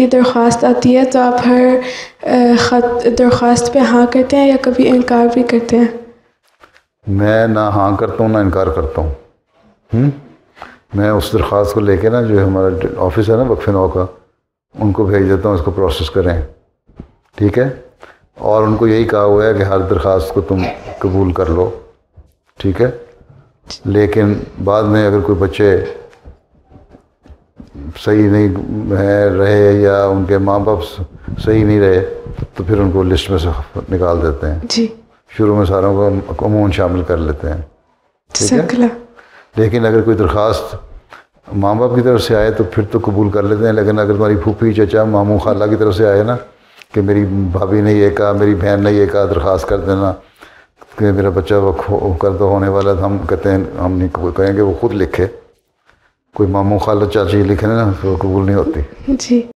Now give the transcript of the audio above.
की दरख्वास्त आती है तो आप हर दरख्वास्त पे हाँ करते हैं या कभी इनकार भी करते हैं? मैं ना हाँ करता हूँ ना इनकार करता हूँ। मैं उस दरख्वास्त को लेके ना, जो हमारा ऑफिस है ना वक्फ नौ का, उनको भेज देता हूँ, इसको प्रोसेस करें, ठीक है। और उनको यही कहा हुआ है कि हर दरख्वास्त को तुम कबूल कर लो, ठीक है। लेकिन बाद में अगर कोई बच्चे सही नहीं रहे या उनके माँ बाप सही नहीं रहे तो फिर उनको लिस्ट में से निकाल देते हैं जी। शुरू में सारों को अमूमन शामिल कर लेते हैं, ठीक है। लेकिन अगर कोई दरख्वास्त माँ बाप की तरफ से आए तो फिर तो कबूल कर लेते हैं। लेकिन अगर तुम्हारी फूफी चचा मामू खाला की तरफ से आए ना कि मेरी भाभी ने ये कहा, मेरी बहन ने ये कहा, दरख्वास्त कर देना कि मेरा बच्चा वो कर दो होने वाला, तो हम कहते हैं, हम नहीं कहेंगे, वो खुद लिखे। कोई मामू खाला चाची लिखे ना तो कबूल नहीं होती। जी।